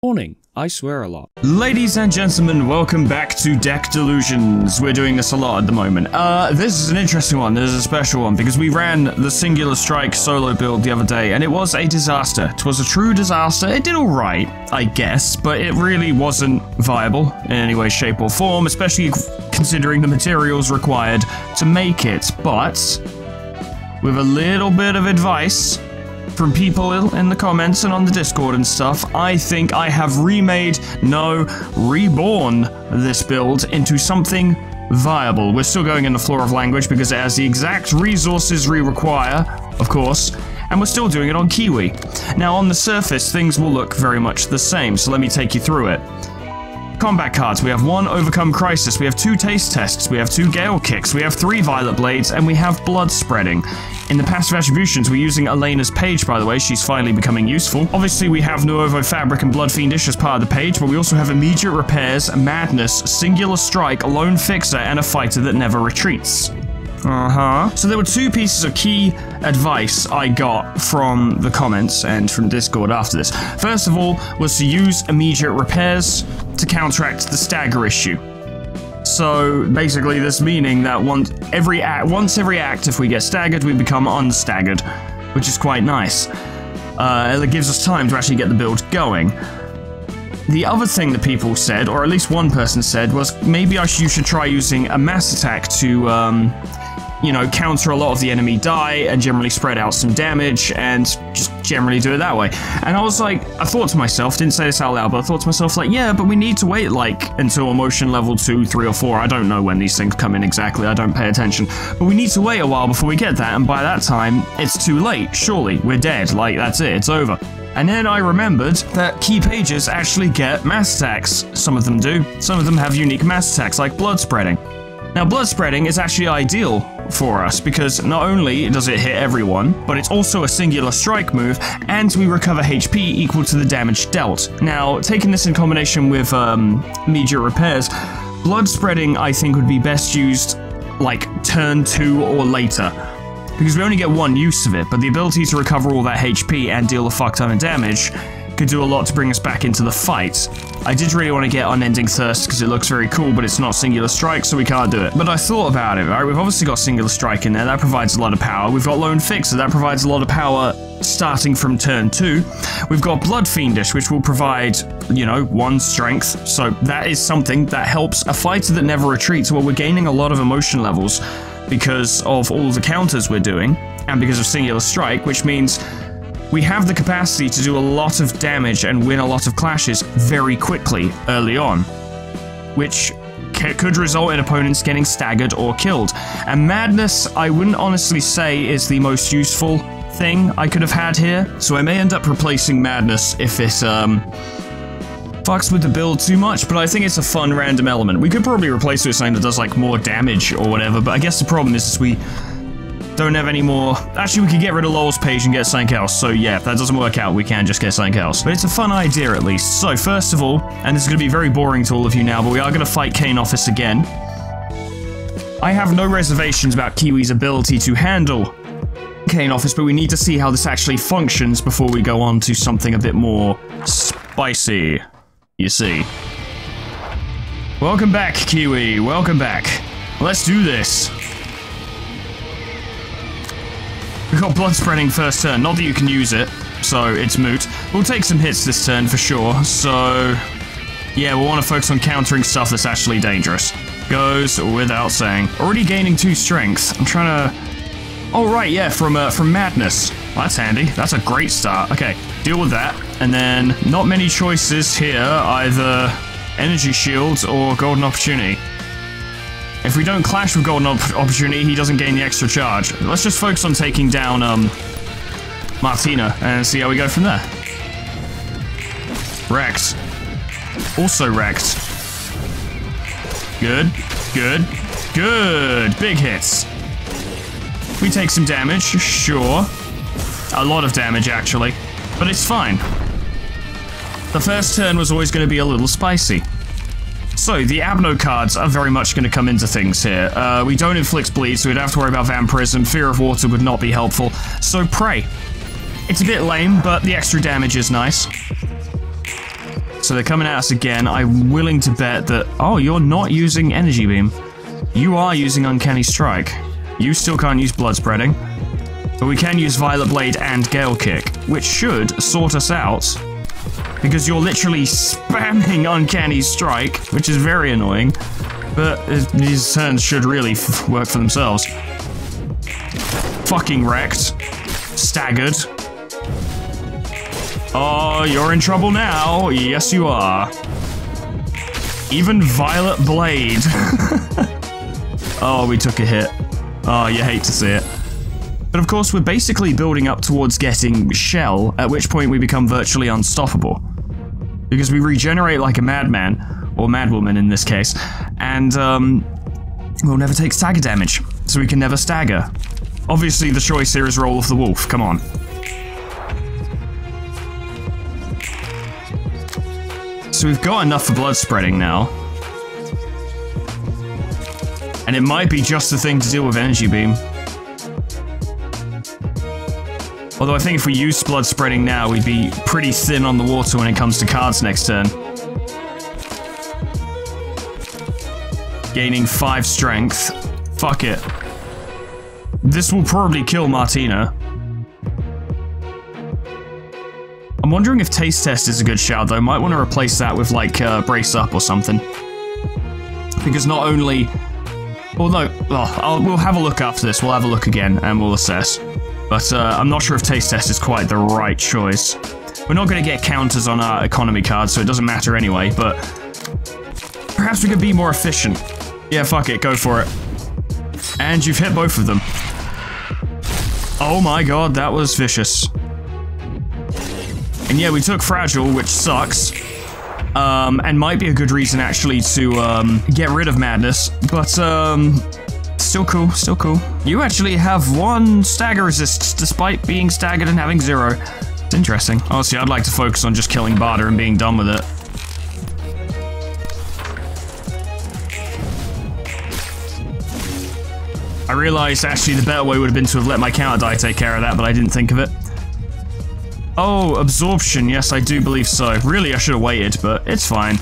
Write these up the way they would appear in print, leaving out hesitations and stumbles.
Warning, I swear a lot. Ladies and gentlemen, welcome back to Deck Delusions. We're doing this a lot at the moment. This is an interesting one. This is a special one because we ran the Singular Strike solo build the other day and it was a disaster. It was a true disaster. It did alright, I guess, but it really wasn't viable in any way, shape, or form, especially considering the materials required to make it. But with a little bit of advice from people in the comments and on the Discord and stuff, I think I have reborn this build into something viable. We're still going in the Floor of Language because it has the exact resources we require, of course, and we're still doing it on Kiwi. Now, on the surface, things will look very much the same, so let me take you through it. Combat cards. We have 1 Overcome Crisis, we have 2 Taste Tests, we have 2 Gale Kicks, we have 3 Violet Blades, and we have Blood Spreading. In the passive attributions, we're using Elena's page, by the way. She's finally becoming useful. Obviously, we have Nuovo Fabric and Blood Fiendish as part of the page, but we also have Immediate Repairs, Madness, Singular Strike, Lone Fixer, and a Fighter that never retreats. So there were 2 pieces of key advice I got from the comments and from Discord after this. First of all, was to use Immediate Repairs to counteract the stagger issue. So basically this meaning that once every act, if we get staggered, we become unstaggered, which is quite nice. It gives us time to actually get the build going. The other thing that people said, or at least one person said, was maybe you should try using a mass attack to, you know, counter a lot of the enemy die and generally spread out some damage and just generally do it that way. And I was like, I thought to myself, didn't say this out loud, but I thought to myself, like, yeah, but we need to wait, like, until emotion level 2, 3, or 4. I don't know when these things come in exactly, I don't pay attention. But we need to wait a while before we get that, and by that time, it's too late. Surely, we're dead. Like, that's it, it's over. And then I remembered that key pages actually get mass attacks. Some of them do. Some of them have unique mass attacks, like Blood Spreading. Now, Blood Spreading is actually ideal for us, because not only does it hit everyone, but it's also a singular strike move, and we recover HP equal to the damage dealt. Now, taking this in combination with Immediate Repairs, Blood Spreading, I think, would be best used, like, turn 2 or later, because we only get 1 use of it, but the ability to recover all that HP and deal a fuck ton of damage could do a lot to bring us back into the fight. I did really want to get Unending Thirst because it looks very cool, but it's not Singular Strike, so we can't do it. But I thought about it, right? We've obviously got Singular Strike in there, that provides a lot of power. We've got Lone Fixer, that provides a lot of power starting from turn 2. We've got Blood Fiendish, which will provide, you know, 1 strength, so that is something that helps a fighter that never retreats. Well, we're gaining a lot of emotion levels because of all the counters we're doing, and because of Singular Strike, which means we have the capacity to do a lot of damage and win a lot of clashes very quickly early on, which could result in opponents getting staggered or killed. And Madness, I wouldn't honestly say is the most useful thing I could have had here, so I may end up replacing Madness if it fucks with the build too much, but I think it's a fun random element. We could probably replace it with something that does like more damage or whatever, but I guess the problem is we don't have any more. Actually, we could get rid of Lowell's page and get something else, so yeah, if that doesn't work out, we can just get something else. But it's a fun idea at least. So first of all, and this is going to be very boring to all of you now, but we are going to fight Kane Office again. I have no reservations about Kiwi's ability to handle Kane Office, but we need to see how this actually functions before we go on to something a bit more spicy, you see. Welcome back, Kiwi, welcome back. Let's do this. We've got Blood Spreading first turn, not that you can use it, so it's moot. We'll take some hits this turn for sure, so yeah, we'll want to focus on countering stuff that's actually dangerous. Goes without saying. Already gaining 2 strength. I'm trying to... Oh right, yeah, from Madness. Well, that's handy, that's a great start. Okay, deal with that, and then not many choices here, either Energy Shields or Golden Opportunity. If we don't clash with Golden Opportunity, he doesn't gain the extra charge. Let's just focus on taking down, Martina, and see how we go from there. Wrecked. Also wrecked. Good, good, good! Big hits. We take some damage, sure. A lot of damage, actually. But it's fine. The first turn was always going to be a little spicy. So, the Abno cards are very much going to come into things here. We don't inflict bleed, so we don't have to worry about Vampirism. Fear of Water would not be helpful. So, Pray. It's a bit lame, but the extra damage is nice. so they're coming at us again. I'm willing to bet that... Oh, you're not using Energy Beam. You are using Uncanny Strike. You still can't use Blood Spreading. But we can use Violet Blade and Gale Kick, which should sort us out. Because you're literally spamming Uncanny Strike, which is very annoying. But these turns should really work for themselves. Fucking wrecked. Staggered. Oh, you're in trouble now. Yes, you are. Even Violet Blade. Oh, we took a hit. Oh, you hate to see it. But of course, we're basically building up towards getting Shell, at which point we become virtually unstoppable. Because we regenerate like a madman, or madwoman in this case, and we'll never take stagger damage, so we can never stagger. Obviously, the choice here is roll off the wolf. Come on. So we've got enough for blood spreading now. And it might be just the thing to deal with Energy Beam. Although I think if we use blood spreading now, we'd be pretty thin on the water when it comes to cards next turn. Gaining 5 strength. Fuck it. This will probably kill Martina. I'm wondering if Taste Test is a good shout, though. I might want to replace that with, like, Brace Up or something. Because not only... Well, no, we'll have a look after this. We'll have a look again, and we'll assess. But I'm not sure if Taste Test is quite the right choice. We're not going to get counters on our economy cards, so it doesn't matter anyway, but... Perhaps we could be more efficient. Yeah, fuck it, go for it. And you've hit both of them. Oh my god, that was vicious. And yeah, we took Fragile, which sucks. And might be a good reason, actually, to get rid of Madness. But, still cool, still cool. You actually have 1 stagger resist, despite being staggered and having 0. It's interesting. Honestly, I'd like to focus on just killing Barter and being done with it. I realized, actually, the better way would have been to have let my counter die take care of that, but I didn't think of it. Oh, absorption. Yes, I do believe so. Really, I should have waited, but it's fine.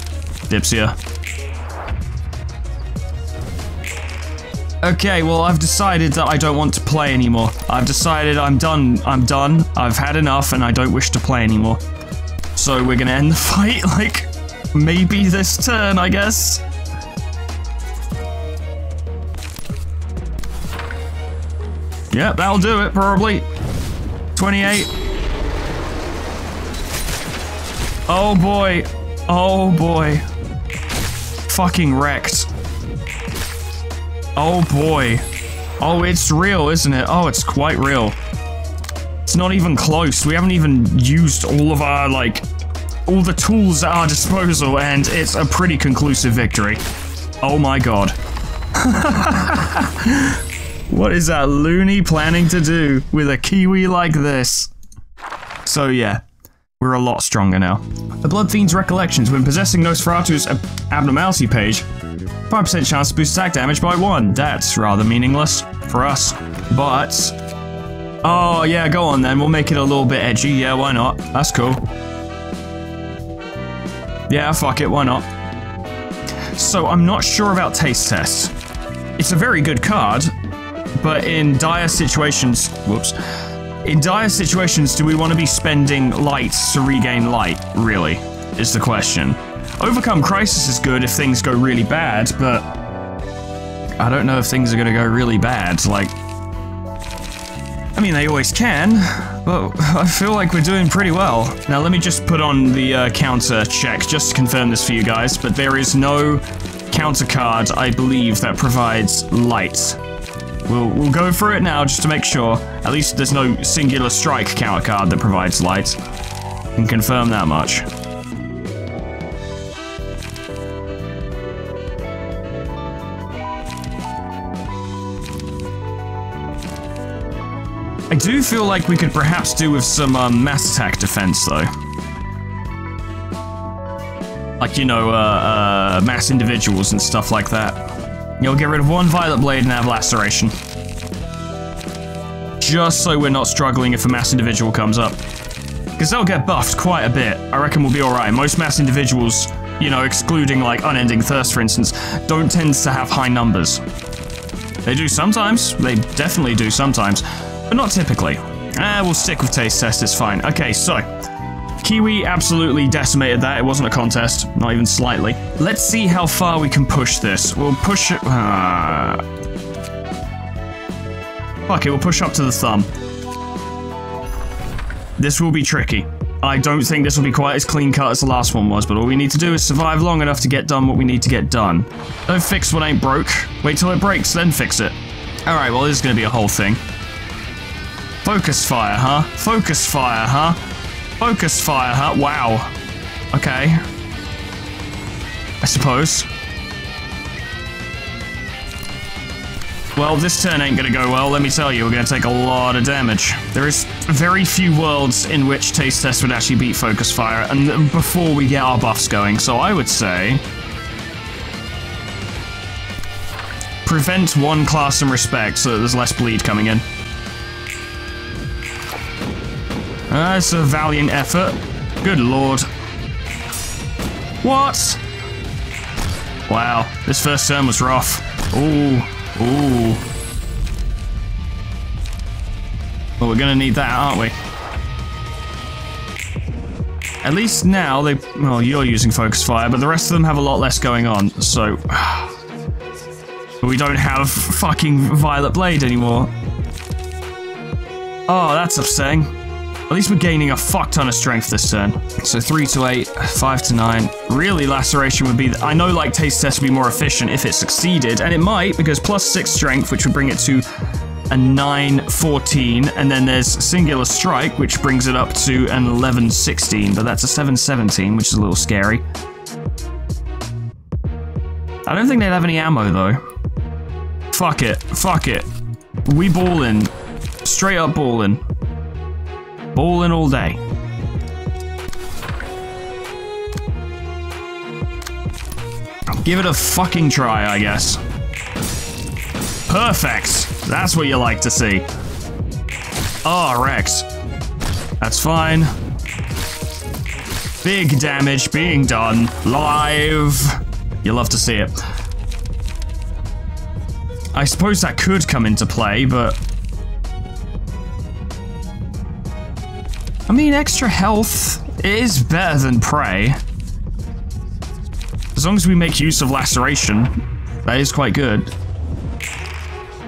Dipsia. Okay, well, I've decided that I don't want to play anymore. I've decided I'm done. I'm done. I've had enough, and I don't wish to play anymore. So we're gonna end the fight, like, maybe this turn, I guess. Yep, that'll do it, probably. 28. Oh boy. Oh boy. Fucking wrecked. Oh boy. Oh, it's real, isn't it? Oh, it's quite real. It's not even close. We haven't even used all of our, like, all the tools at our disposal, and it's a pretty conclusive victory. Oh my god. What is that loony planning to do with a Kiwi like this? So yeah. We're a lot stronger now. The Blood Fiend's Recollections. When possessing Nosferatu's abnormality page, 5% chance to boost attack damage by 1. That's rather meaningless for us. But... Oh, yeah, go on then. We'll make it a little bit edgy. Yeah, why not? That's cool. Yeah, fuck it. Why not? So, I'm not sure about Taste Test. It's a very good card, but in dire situations... Whoops. In dire situations, do we want to be spending light to regain light, really, is the question. Overcome Crisis is good if things go really bad, but I don't know if things are going to go really bad, like... I mean, they always can, but I feel like we're doing pretty well. Now, let me just put on the counter check, just to confirm this for you guys, but there is no counter card, I believe, that provides light. We'll go for it now just to make sure. At least there's no singular strike counter card that provides light. Can confirm that much. I do feel like we could perhaps do with some mass attack defense though. Like, you know, mass individuals and stuff like that. You'll get rid of 1 Violet Blade and have Laceration. Just so we're not struggling if a mass individual comes up. Because they'll get buffed quite a bit. I reckon we'll be alright. Most mass individuals, you know, excluding like Unending Thirst, for instance, don't tend to have high numbers. They do sometimes. They definitely do sometimes. But not typically. We'll stick with taste test, it's fine. Okay, so Kiwi absolutely decimated that. It wasn't a contest, not even slightly. Let's see how far we can push this. We'll push it... Fuck it, we'll push up to the thumb. This will be tricky. I don't think this will be quite as clean cut as the last one was, but all we need to do is survive long enough to get done what we need to get done. Don't fix what ain't broke. Wait till it breaks, then fix it. Alright, well this is gonna be a whole thing. Focus fire, huh? Focus fire, huh? Focus fire, huh? Wow. Okay. I suppose. Well, this turn ain't gonna go well, let me tell you. We're gonna take a lot of damage. There is very few worlds in which taste test would actually beat focus fire, and before we get our buffs going, so I would say... prevent one class and respect so that there's less bleed coming in. It's a valiant effort. Good lord. What? Wow, this first turn was rough. Ooh, ooh. Well, we're gonna need that, aren't we? At least now they... well, you're using focus fire, but the rest of them have a lot less going on, so... we don't have fucking Violet Blade anymore. Oh, that's upsetting. At least we're gaining a fuck ton of strength this turn. So 3 to 8, 5 to 9. Really, Laceration would be... I know, like, Taste Test would be more efficient if it succeeded, and it might, because plus 6 strength, which would bring it to a 9-14, and then there's Singular Strike, which brings it up to an 11-16, but that's a 7-17, which is a little scary. I don't think they'd have any ammo, though. Fuck it. Fuck it. We ballin'. Straight up ballin'. Ballin' all day. Give it a fucking try, I guess. Perfect! That's what you like to see. Oh, Rex. That's fine. Big damage being done live. You love to see it. I suppose that could come into play, but... I mean, extra health is better than prey. As long as we make use of Laceration, that is quite good.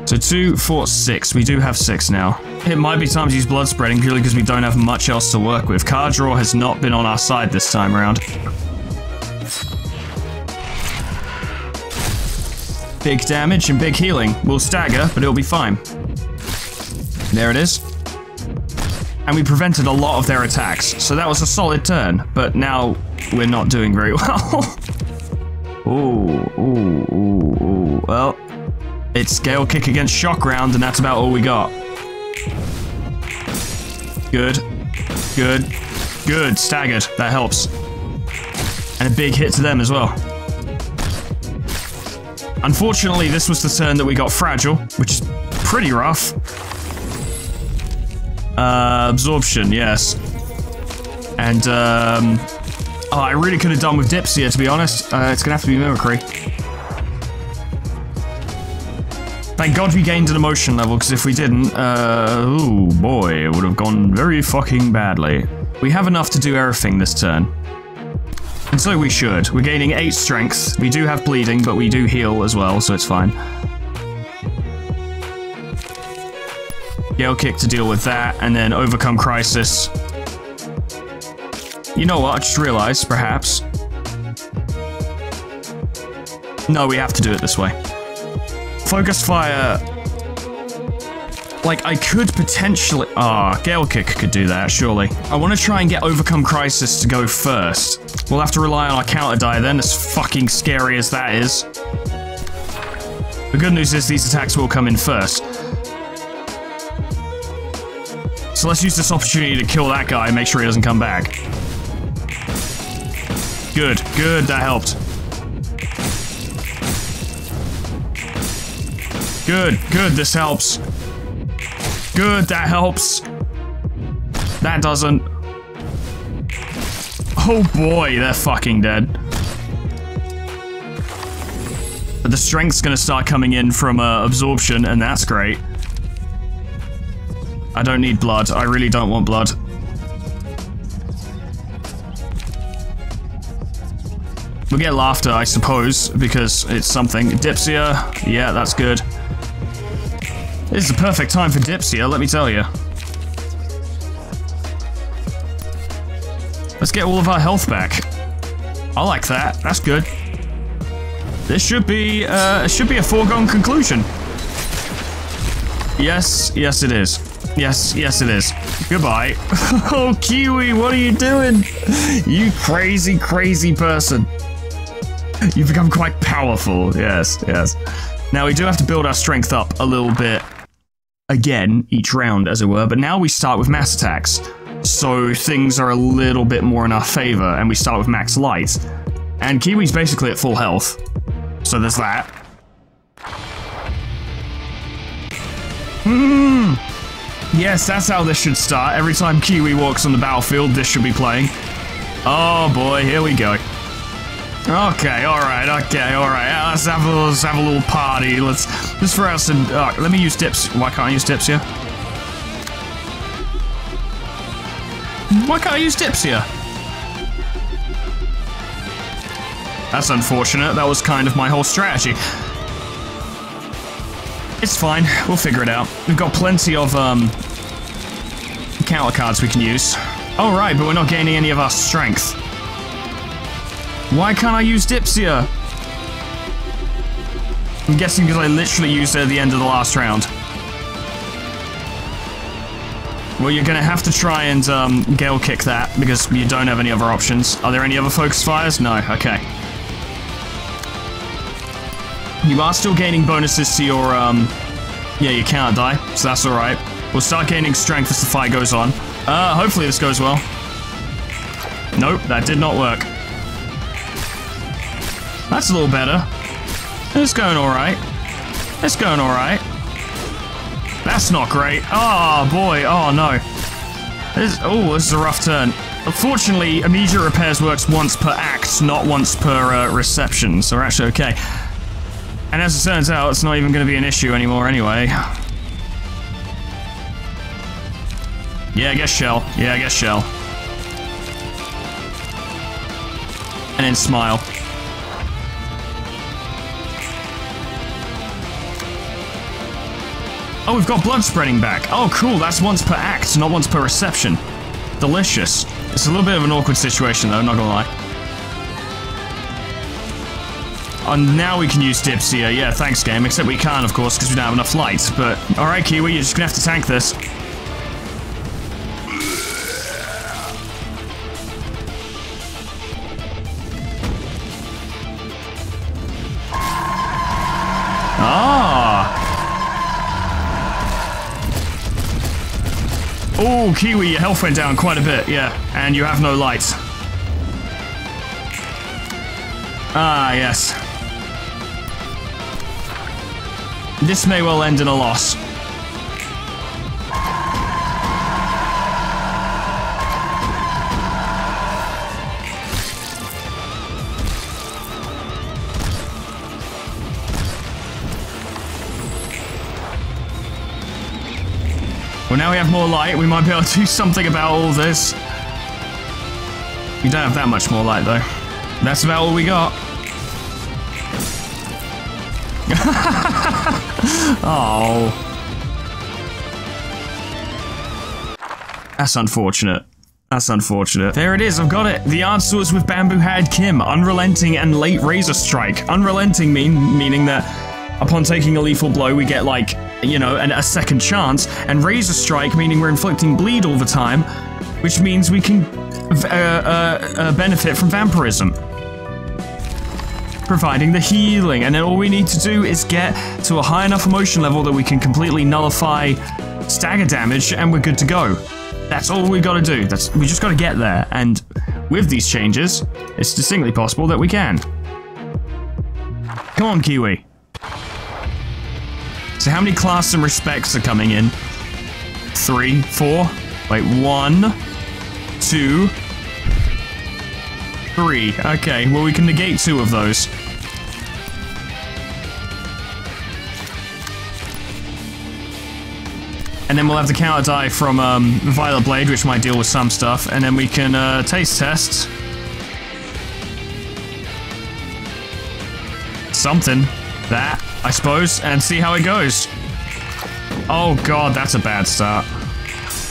So 2, 4, 6. We do have 6 now. It might be time to use Blood Spreading purely because we don't have much else to work with. Card draw has not been on our side this time around. Big damage and big healing. We'll stagger, but it'll be fine. There it is. And we prevented a lot of their attacks, so that was a solid turn, but now we're not doing very well. Ooh. Well, it's Gale Kick against Shock Round, and that's about all we got. Good. Staggered. That helps. And a big hit to them as well. Unfortunately, this was the turn that we got Fragile, which is pretty rough. Absorption, yes. And, oh, I really could have done with Dips here, to be honest. It's gonna have to be Mimicry. Thank God we gained an emotion level, because if we didn't, ooh, boy, it would have gone very fucking badly. We have enough to do everything this turn. And so we should. We're gaining 8 strength. We do have bleeding, but we do heal as well, so it's fine. Gale Kick to deal with that, and then Overcome Crisis. You know what, I just realized, perhaps. No, we have to do it this way. Focus Fire... like, I could potentially... Gale Kick could do that, surely. I want to try and get Overcome Crisis to go first. We'll have to rely on our counter die then, as fucking scary as that is. The good news is these attacks will come in first. So let's use this opportunity to kill that guy and make sure he doesn't come back. Good, that helped. Good, this helps. Good, that helps. That doesn't. Oh boy, they're fucking dead. But the strength's gonna start coming in from absorption, and that's great. I don't need blood. I really don't want blood. We'll get laughter, I suppose, because it's something. Dipsia, yeah, that's good. This is the perfect time for Dipsia, let me tell you. Let's get all of our health back. I like that. That's good. This should be a foregone conclusion. Yes, yes it is. Yes, yes it is. Goodbye. Oh, Kiwi, what are you doing? You crazy, crazy person. You've become quite powerful. Yes, yes. Now, we do have to build our strength up a little bit again, each round, as it were, but now we start with mass attacks. So things are a little bit more in our favor, and we start with max light. And Kiwi's basically at full health. So there's that. Yes, that's how this should start. Every time Kiwi walks on the battlefield, this should be playing. Oh boy, here we go. Okay, alright, let's have a little party. Let's throw out some, let me use dips. Why can't I use dips here? Why can't I use dips here? That's unfortunate. That was kind of my whole strategy. It's fine. We'll figure it out. We've got plenty of, counter cards we can use. Oh, right, but we're not gaining any of our strength. Why can't I use Dipsia? I'm guessing because I literally used it at the end of the last round. Well, you're gonna have to try and, Gale Kick that, because you don't have any other options. Are there any other focus fires? No, okay. You are still gaining bonuses to your, yeah, you cannot die, so that's alright. We'll start gaining strength as the fight goes on. Hopefully this goes well. Nope, that did not work. That's a little better. It's going alright. It's going alright. That's not great. Oh boy, oh no. This is a rough turn. Unfortunately, immediate repairs works once per act, not once per reception, so we're actually okay. And as it turns out, it's not even going to be an issue anymore anyway. Yeah, I guess shell. Yeah, I guess shell. And then smile. Oh, we've got blood spreading back. Oh, cool. That's once per act, not once per reception. Delicious. It's a little bit of an awkward situation, though, not gonna lie. And now we can use dips here. Yeah, thanks, game. Except we can't, of course, because we don't have enough light. But, alright, Kiwi, you're just gonna have to tank this. Oh, Kiwi, your health went down quite a bit, yeah. And you have no light. Ah, yes. This may well end in a loss. Well, now we have more light, we might be able to do something about all this. We don't have that much more light, though. That's about all we got. Oh. That's unfortunate. That's unfortunate. There it is, I've got it. The answer was with Bamboo-Haired Kim, Unrelenting and Late Razor Strike. Unrelenting meaning that upon taking a lethal blow, we get, like, you know, a second chance, and Razor Strike meaning we're inflicting bleed all the time, which means we can benefit from vampirism. Providing the healing, and then all we need to do is get to a high enough emotion level that we can completely nullify stagger damage, and we're good to go. That's all we gotta do. We just gotta get there, and with these changes, it's distinctly possible that we can. Come on, Kiwi. So how many class and respects are coming in? 3, 4, wait, 1, 2, 3. Okay, well, we can negate 2 of those. And then we'll have the counter die from Violet Blade, which might deal with some stuff. And then we can taste test something. That, I suppose, and see how it goes. Oh god, that's a bad start.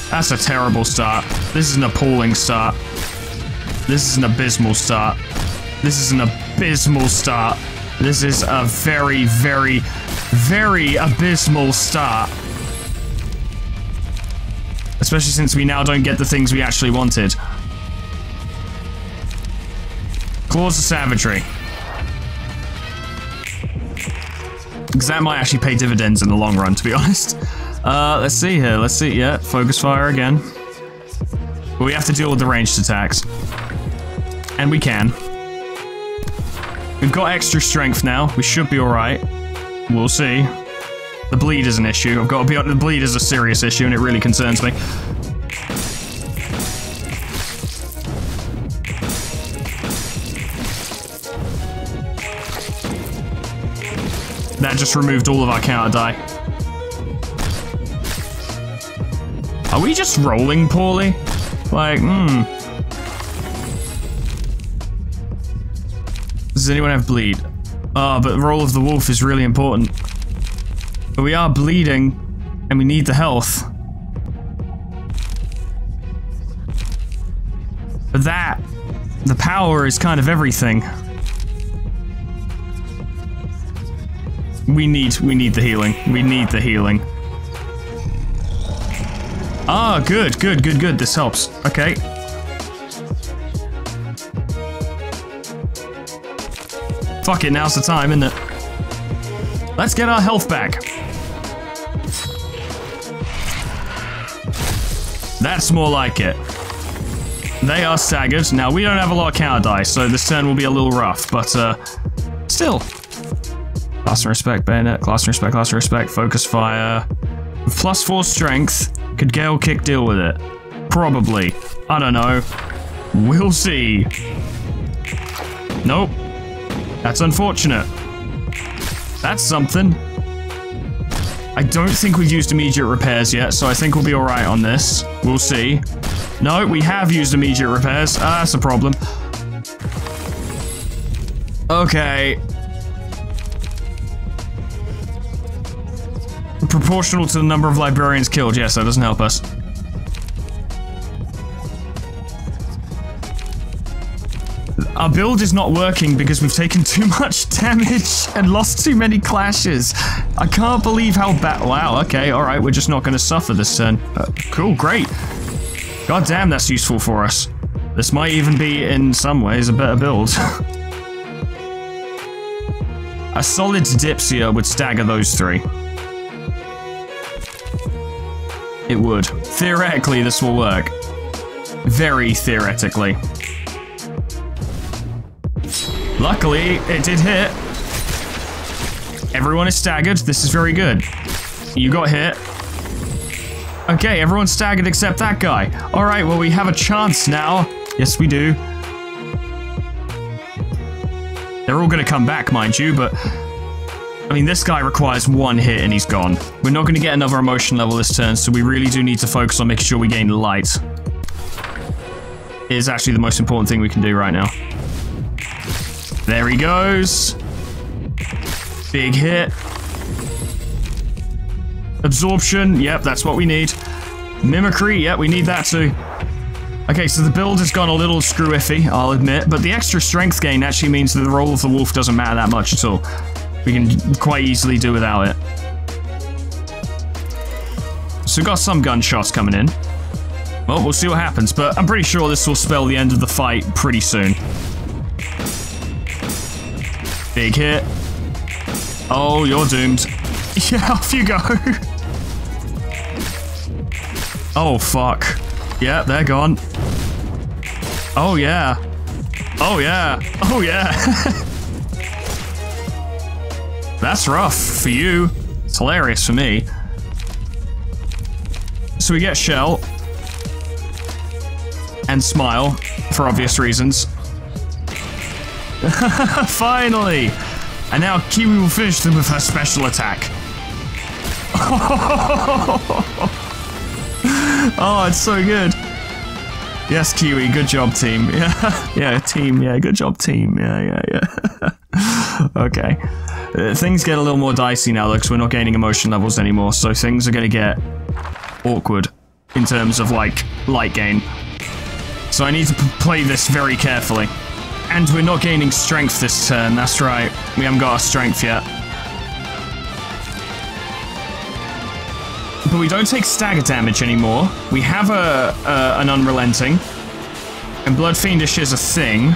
That's a terrible start. This is an appalling start. This is an abysmal start. This is an abysmal start. This is a very, very, very abysmal start. Especially since we now don't get the things we actually wanted. Claws of Savagery. Because that might actually pay dividends in the long run, to be honest. Let's see here. Let's see. Yeah, focus fire again. But we have to deal with the ranged attacks. And we can. We've got extra strength now. We should be alright. We'll see. The bleed is an issue. I've got to be honest, the bleed is a serious issue, and it really concerns me. That just removed all of our counter die. Are we just rolling poorly? Like, Does anyone have bleed? Oh, but the roll of the wolf is really important. But we are bleeding, and we need the health. But that, the power is kind of everything. We need the healing. We need the healing. Ah, good. This helps. Okay. Fuck it, now's the time, isn't it? Let's get our health back. That's more like it. They are staggered. Now, we don't have a lot of counter dice, so this turn will be a little rough, but still. Class and respect, bayonet, class and respect, focus fire. With +4 strength, could Gale Kick deal with it? Probably. I don't know. We'll see. Nope. That's unfortunate. That's something. I don't think we've used immediate repairs yet, so I think we'll be alright on this. We'll see. No, we have used immediate repairs. That's a problem. Okay. Proportional to the number of librarians killed. Yes, that doesn't help us. Our build is not working because we've taken too much damage and lost too many clashes. I can't believe how bad. Wow, okay, alright, we're just not going to suffer this turn. Cool, great. God damn, that's useful for us. This might even be, in some ways, a better build. A solid Dipsia would stagger those 3. It would. Theoretically, this will work. Very theoretically. Luckily, it did hit. Everyone is staggered. This is very good. You got hit. Okay, everyone's staggered except that guy. Alright, well, we have a chance now. Yes, we do. They're all gonna come back, mind you, but... I mean, this guy requires 1 hit and he's gone. We're not gonna get another emotion level this turn, so we really do need to focus on making sure we gain light. It is actually the most important thing we can do right now. There he goes. Big hit. Absorption, yep, that's what we need. Mimicry, yep, we need that too. Okay, so the build has gone a little screw-iffy, I'll admit, but the extra strength gain actually means that the roll of the wolf doesn't matter that much at all. We can quite easily do without it. So we've got some gunshots coming in. Well, we'll see what happens, but I'm pretty sure this will spell the end of the fight pretty soon. Big hit. Oh, you're doomed. Yeah, off you go. Oh, fuck. Yeah, they're gone. Oh, yeah. Oh, yeah. Oh, yeah. That's rough for you. It's hilarious for me. So we get Shell. And Smile, for obvious reasons. Finally! And now Kiwi will finish them with her special attack. Oh, it's so good. Yes, Kiwi, good job, team. Yeah, yeah, team. Yeah, good job, team. Yeah. Okay. Things get a little more dicey now, though, because we're not gaining emotion levels anymore, so things are going to get awkward in terms of, like, light gain. So I need to play this very carefully. And we're not gaining strength this turn, that's right. We haven't got our strength yet. But we don't take stagger damage anymore. We have an unrelenting. And Blood Fiendish is a thing.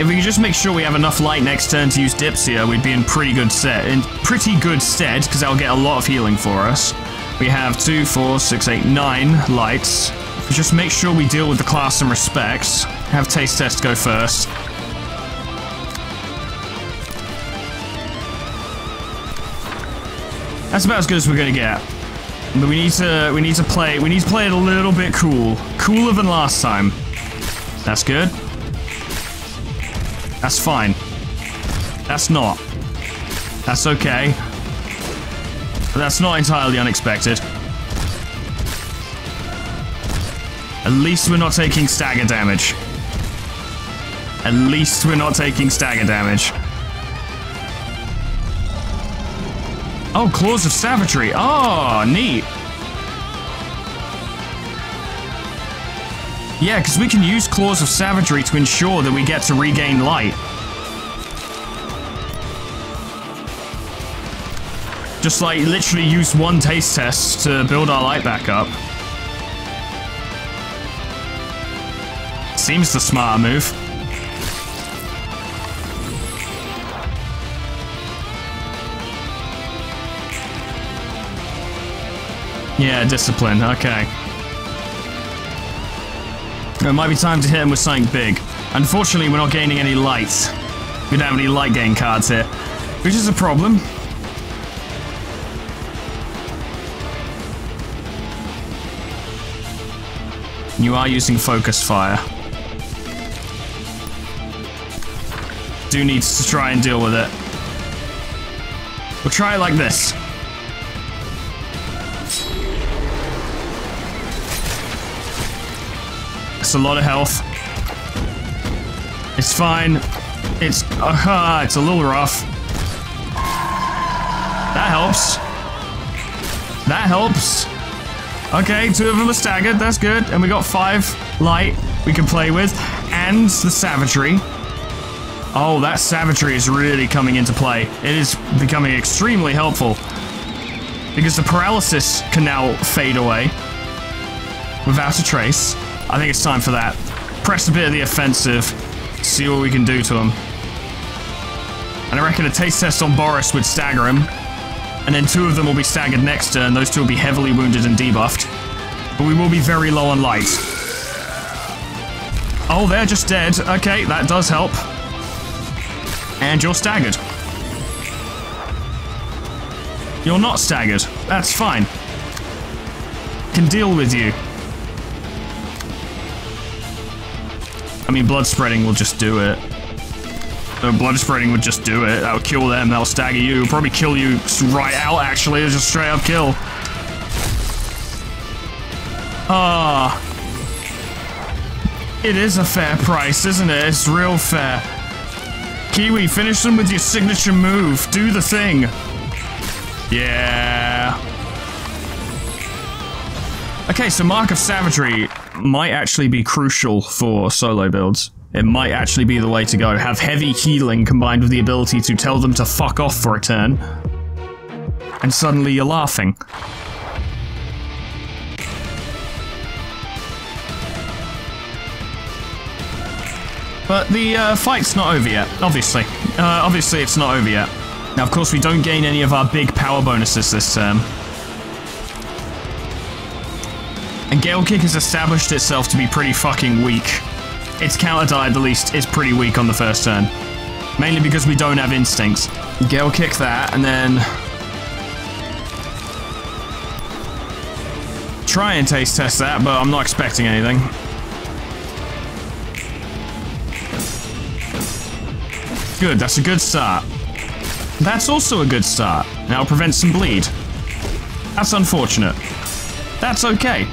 If we could just make sure we have enough light next turn to use Dipsia, we'd be in pretty good stead, because that'll get a lot of healing for us. We have 2, 4, 6, 8, 9 lights. But just make sure we deal with the class some respects. Have Taste Test go first. That's about as good as we're gonna get. But we need to play it a little bit cool. Cooler than last time. That's good. That's fine. That's not. That's okay. But that's not entirely unexpected. At least we're not taking stagger damage. At least we're not taking stagger damage. Oh, Claws of Savagery. Oh, neat. Yeah, because we can use Claws of Savagery to ensure that we get to regain light. Just like literally use one taste test to build our light back up. Seems the smarter move. Yeah, discipline, okay. It might be time to hit him with something big. Unfortunately, we're not gaining any light. We don't have any light gain cards here, which is a problem. You are using Focus Fire. Do need to try and deal with it. We'll try it like this. It's a lot of health. It's fine. It's a little rough. That helps. That helps. Okay, 2 of them are staggered. That's good. And we got 5 light we can play with. And the savagery. Oh, that savagery is really coming into play. It is becoming extremely helpful. Because the paralysis can now fade away. Without a trace. I think it's time for that. Press a bit of the offensive. See what we can do to him. And I reckon a taste test on Boris would stagger him. And then 2 of them will be staggered next turn. Those 2 will be heavily wounded and debuffed. But we will be very low on light. Oh, they're just dead. Okay, that does help. And you're staggered. You're not staggered. That's fine. Can deal with you. I mean, blood spreading will just do it. No, blood spreading would just do it. That'll kill them, that'll stagger you. It'll probably kill you right out, actually. It's just straight up kill. Ah. It is a fair price, isn't it? It's real fair. Kiwi, finish them with your signature move. Do the thing. Yeah. Okay, so Mark of Savagery might actually be crucial for solo builds. It might actually be the way to go. Have heavy healing combined with the ability to tell them to fuck off for a turn. And suddenly you're laughing. But the fight's not over yet, obviously. Obviously it's not over yet. Now, of course, we don't gain any of our big power bonuses this turn. And Gale Kick has established itself to be pretty fucking weak. Its counter die, at the least, is pretty weak on the first turn. Mainly because we don't have instincts. Gale Kick that, and then... try and taste test that, but I'm not expecting anything. Good, that's a good start. That's also a good start. Now prevent some bleed. That's unfortunate. That's okay.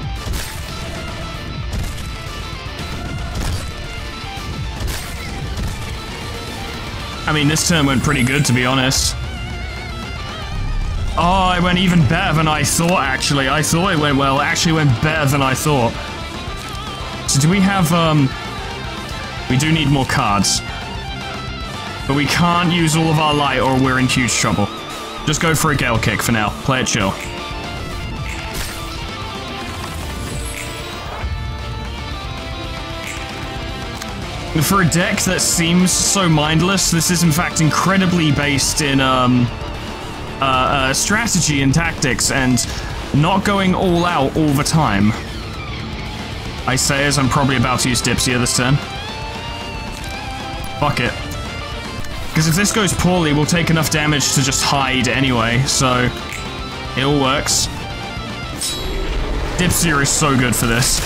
I mean, this turn went pretty good, to be honest. Oh, it went even better than I thought, actually. I thought it went well. It actually went better than I thought. So do we have, we do need more cards. But we can't use all of our light or we're in huge trouble. Just go for a Gale Kick for now. Play it chill. For a deck that seems so mindless, this is in fact incredibly based in strategy and tactics and not going all out all the time. I say as I'm probably about to use Dipsia this turn. Fuck it. Because if this goes poorly, we'll take enough damage to just hide anyway, so it all works. Dipsia is so good for this.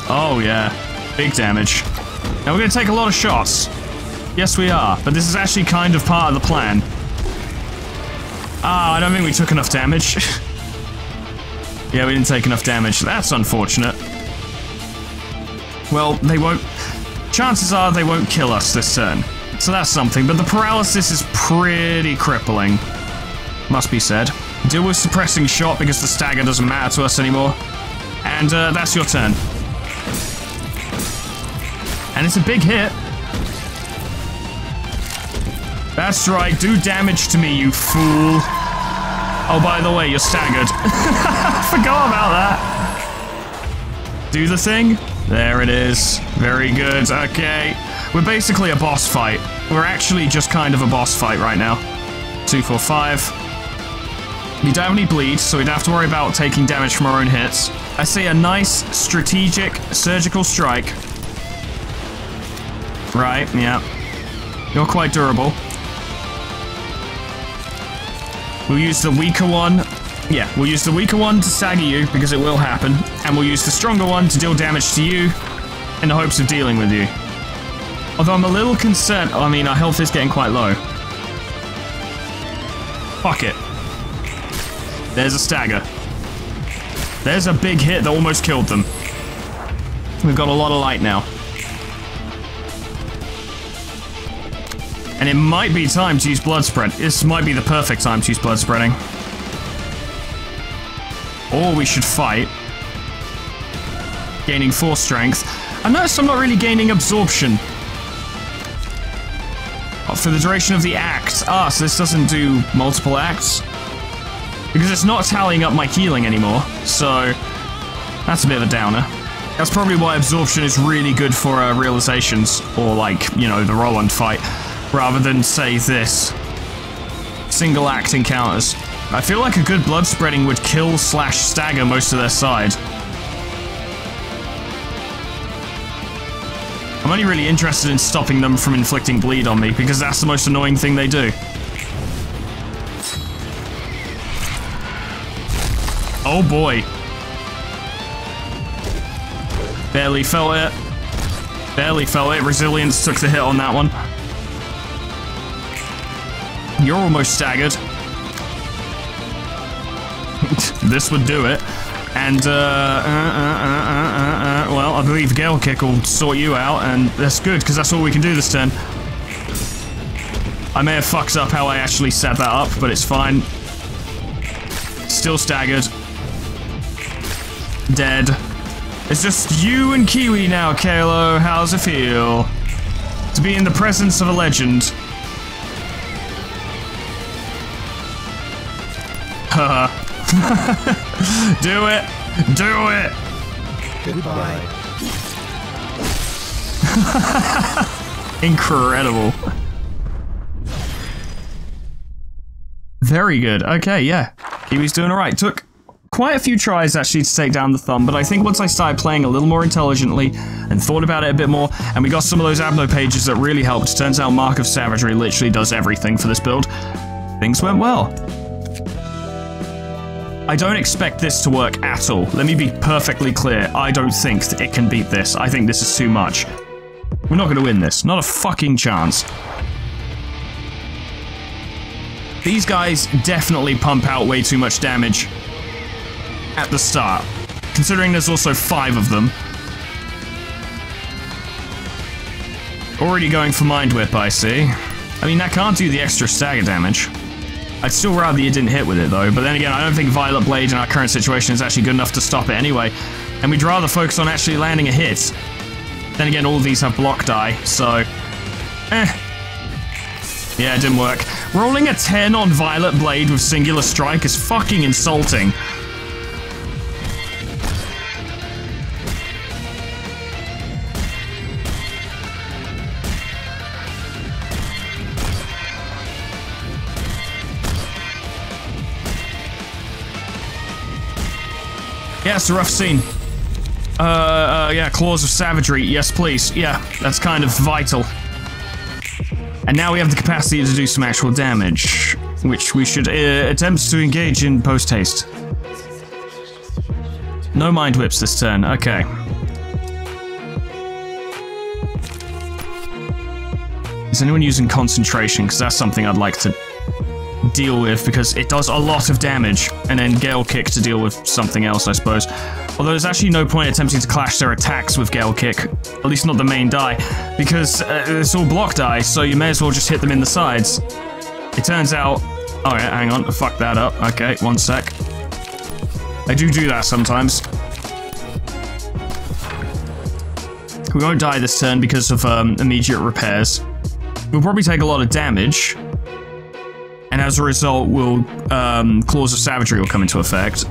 Oh yeah, big damage. Now we're going to take a lot of shots. Yes, we are. But this is actually kind of part of the plan. Ah, I don't think we took enough damage. Yeah, we didn't take enough damage. That's unfortunate. Well, they won't... Chances are they won't kill us this turn. So that's something. But the paralysis is pretty crippling. Must be said. Deal with suppressing shot because the stagger doesn't matter to us anymore. And that's your turn. And it's a big hit. That's right, do damage to me, you fool. Oh, by the way, you're staggered. I forgot about that. Do the thing. There it is. Very good. Okay. We're basically a boss fight. We're actually just kind of a boss fight right now. 2, 4, 5. We don't have any bleed, so we don't have to worry about taking damage from our own hits. I see a nice, strategic, surgical strike. Right, yeah. You're quite durable. We'll use the weaker one. Yeah, we'll use the weaker one to stagger you, because it will happen. And we'll use the stronger one to deal damage to you, in the hopes of dealing with you. Although I'm a little concerned. I mean, our health is getting quite low. Fuck it. There's a stagger. There's a big hit that almost killed them. We've got a lot of light now. And it might be time to use Blood Spread. This might be the perfect time to use Blood Spreading. Or we should fight. Gaining 4 strength. I noticed I'm not really gaining absorption. For the duration of the act. Ah, so this doesn't do multiple acts. Because it's not tallying up my healing anymore. So, that's a bit of a downer. That's probably why absorption is really good for realizations. Or like, you know, the Roland fight. Rather than, say, this. Single act encounters. I feel like a good blood spreading would kill / stagger most of their side. I'm only really interested in stopping them from inflicting bleed on me, because that's the most annoying thing they do. Oh boy. Barely felt it. Barely felt it. Resilience took the hit on that one. You're almost staggered. This would do it. And, well, I believe Gale Kick will sort you out, and that's good, because that's all we can do this turn. I may have fucked up how I actually set that up, but it's fine. Still staggered. Dead. It's just you and Kiwi now, Kalo. How's it feel? To be in the presence of a legend. Haha. Do it! Do it! Goodbye. Incredible. Very good. Okay, yeah. Kiwi's doing alright. Took quite a few tries, actually, to take down the thumb, but I think once I started playing a little more intelligently and thought about it a bit more, and we got some of those Abno pages that really helped, turns out Mark of Savagery literally does everything for this build. Things went well. I don't expect this to work at all. Let me be perfectly clear. I don't think that it can beat this. I think this is too much. We're not going to win this. Not a fucking chance. These guys definitely pump out way too much damage at the start, considering there's also 5 of them. Already going for Mind Whip, I see. I mean, that can't do the extra stagger damage. I'd still rather you didn't hit with it, though. But then again, I don't think Violet Blade in our current situation is actually good enough to stop it anyway. And we'd rather focus on actually landing a hit. Then again, all of these have block die, so... Yeah, it didn't work. Rolling a 10 on Violet Blade with Singular Strike is fucking insulting. Yeah, it's a rough scene. Yeah, Claws of Savagery. Yes, please. Yeah, that's kind of vital. And now we have the capacity to do some actual damage, which we should attempt to engage in post-haste. No Mind Whips this turn. Okay. Is anyone using concentration? Because that's something I'd like to deal with, because it does a lot of damage, and then Gale Kick to deal with something else, I suppose. Although there's actually no point attempting to clash their attacks with Gale Kick, at least not the main die, because it's all block die, so you may as well just hit them in the sides. It turns out... Oh yeah, hang on, fuck that up. Okay, one sec. I do that sometimes. We won't die this turn because of immediate repairs. We'll probably take a lot of damage, and as a result, Claws of Savagery will come into effect.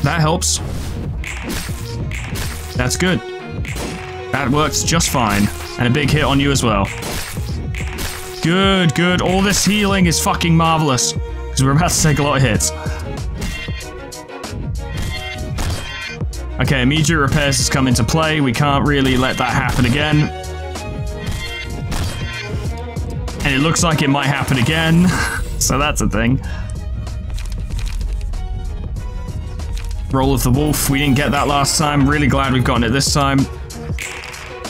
That helps. That's good. That works just fine. And a big hit on you as well. Good, good. All this healing is fucking marvelous, because we're about to take a lot of hits. Okay, immediate repairs has come into play. We can't really let that happen again. And it looks like it might happen again. So that's a thing. Roll of the Wolf. We didn't get that last time. Really glad we've gotten it this time.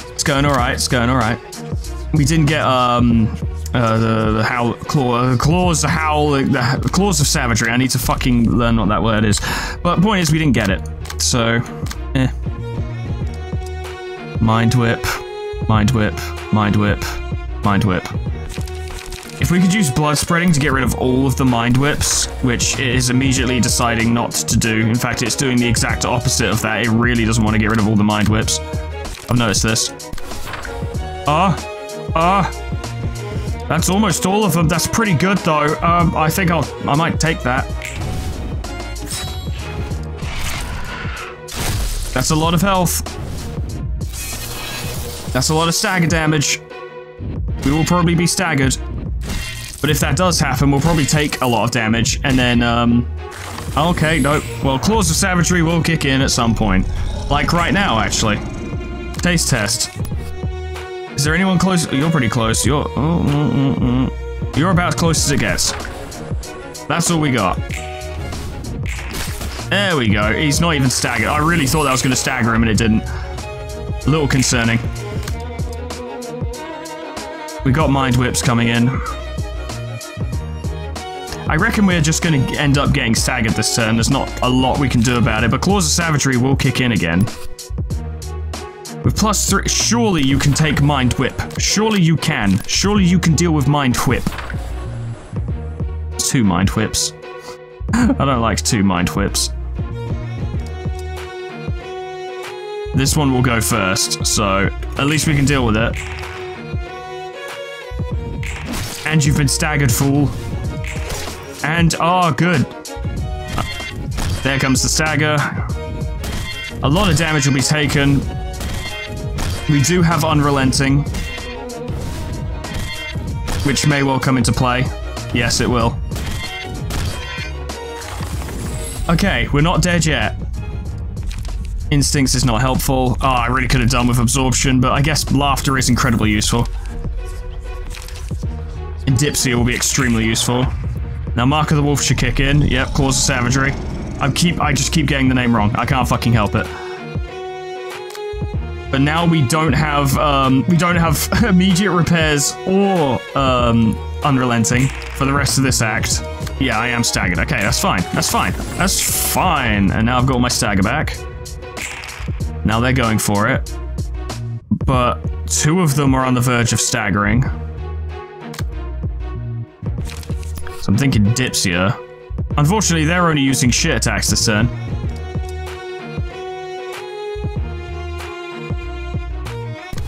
It's going alright. It's going alright. We didn't get the Claws of Savagery. I need to fucking learn what that word is. But the point is, we didn't get it. So, Mind Whip. Mind Whip. Mind Whip. Mind Whip. If we could use Blood Spreading to get rid of all of the Mind Whips, which it is immediately deciding not to do. In fact, it's doing the exact opposite of that. It really doesn't want to get rid of all the Mind Whips. I've noticed this. That's almost all of them. That's pretty good, though. I think I might take that. That's a lot of health. That's a lot of stagger damage. We will probably be staggered. But if that does happen, we'll probably take a lot of damage, and then, okay, no. Well, Claws of Savagery will kick in at some point. Like right now, actually. Taste test. Is there anyone close? You're pretty close. You're about as close as it gets. That's all we got. There we go. He's not even staggered. I really thought that was going to stagger him, and it didn't. A little concerning. We got Mind Whips coming in. I reckon we're just going to end up getting staggered this turn. There's not a lot we can do about it, but Claws of Savagery will kick in again. With +3, surely you can take Mind Whip. Surely you can. Surely you can deal with Mind Whip. 2 Mind Whips. I don't like 2 Mind Whips. This one will go first, so at least we can deal with it. And you've been staggered, fool. And, oh, good. There comes the stagger. A lot of damage will be taken. We do have Unrelenting, which may well come into play. Yes, it will. Okay, we're not dead yet. Instincts is not helpful. Oh, I really could have done with Absorption, but I guess Laughter is incredibly useful. And Dipsy will be extremely useful. Now, Mark of the Wolf should kick in. Yep, Claws of Savagery. I just keep getting the name wrong. I can't fucking help it. But now we don't have immediate repairs or unrelenting for the rest of this act. Yeah, I am staggered. Okay, that's fine. That's fine. That's fine. And now I've got my stagger back. Now they're going for it. But 2 of them are on the verge of staggering. So I'm thinking dipsier. Unfortunately, they're only using shit attacks this turn.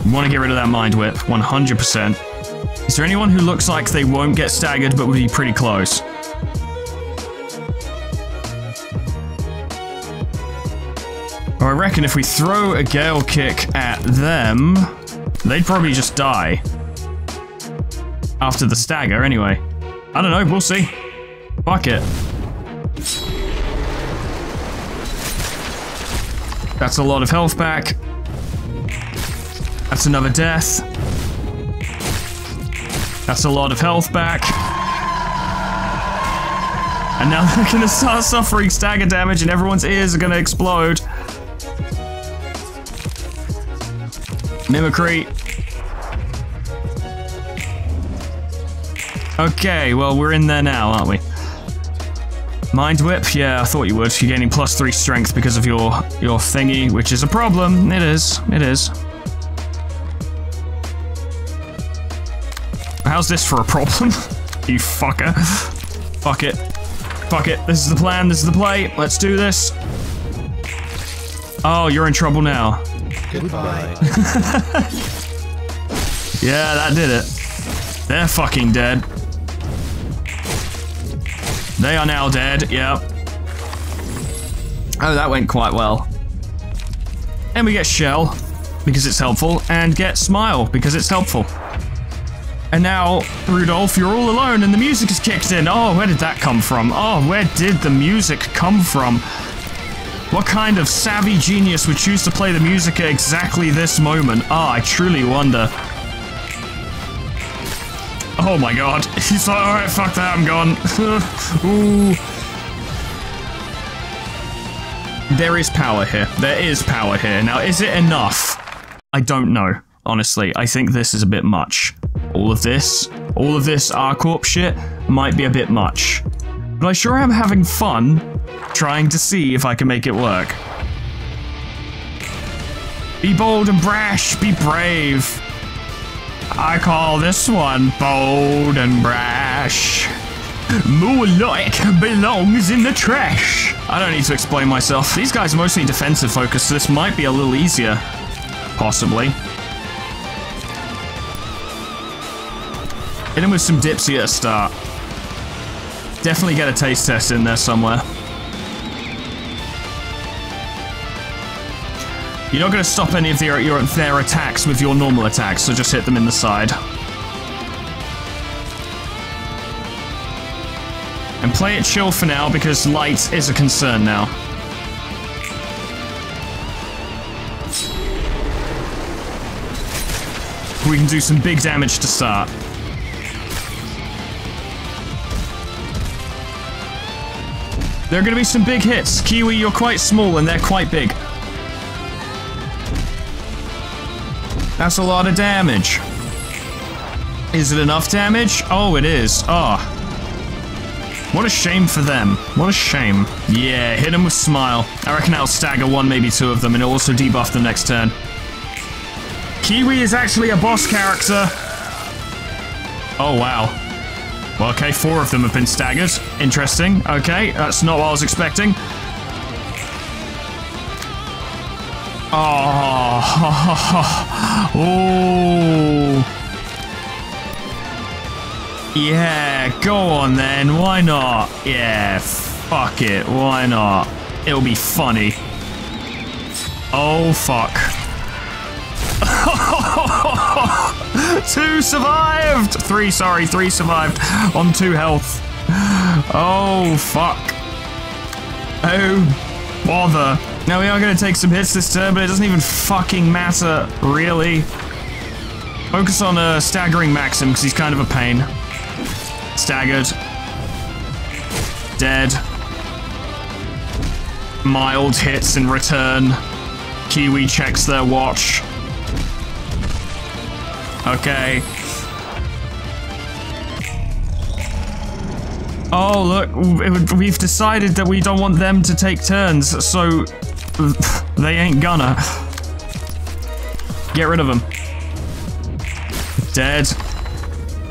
We want to get rid of that Mind Whip, 100%. Is there anyone who looks like they won't get staggered but would be pretty close? I reckon if we throw a Gale Kick at them, they'd probably just die. After the stagger, anyway. I don't know, we'll see. Fuck it. That's a lot of health back. That's another death. That's a lot of health back. And now they're gonna start suffering stagger damage and everyone's ears are gonna explode. Mimicry. Okay, well, we're in there now, aren't we? Mind Whip? Yeah, I thought you would. You're gaining +3 strength because of your thingy, which is a problem. It is. It is. How's this for a problem? You fucker. Fuck it. Fuck it. This is the plan. This is the play. Let's do this. Oh, you're in trouble now. Goodbye. Yeah, that did it. They're fucking dead. They are now dead, yep. Oh, that went quite well. And we get Shell, because it's helpful, and get Smile, because it's helpful. And now, Rudolph, you're all alone, and the music is kicked in. Oh, where did that come from? Oh, where did the music come from? What kind of savvy genius would choose to play the music at exactly this moment? Oh, I truly wonder. Oh my god. He's like, alright, fuck that, I'm gone. Ooh. There is power here. There is power here. Now, is it enough? I don't know, honestly. I think this is a bit much. All of this R-Corp shit might be a bit much. But I sure am having fun trying to see if I can make it work. Be bold and brash, be brave. I call this one bold and brash. More like belongs in the trash. I don't need to explain myself. These guys are mostly defensive focused, so this might be a little easier. Possibly. Hit him with some dipsy at a start. Definitely get a taste test in there somewhere. You're not going to stop any of their attacks with your normal attacks, so just hit them in the side. And play it chill for now, because light is a concern now. We can do some big damage to start. There are going to be some big hits. Kiwi, you're quite small and they're quite big. That's a lot of damage. Is it enough damage? Oh, it is. Oh. What a shame for them. What a shame. Yeah, hit them with Smile. I reckon that'll stagger 1, maybe 2 of them, and it'll also debuff them next turn. Kiwi is actually a boss character. Oh, wow. Well, okay, 4 of them have been staggered. Interesting. Okay, that's not what I was expecting. Oh. Oh. Yeah, go on then. Why not? Yeah, fuck it. Why not? It'll be funny. Oh, fuck. 2 survived! 3, sorry, 3 survived on 2 health. Oh, fuck. Oh, bother. Now we are going to take some hits this turn, but it doesn't even fucking matter, really. Focus on staggering Maxim, because he's kind of a pain. Staggered. Dead. Mild hits in return. Kiwi checks their watch. Okay. Oh, look, we've decided that we don't want them to take turns, so they ain't gonna. Get rid of them. Dead.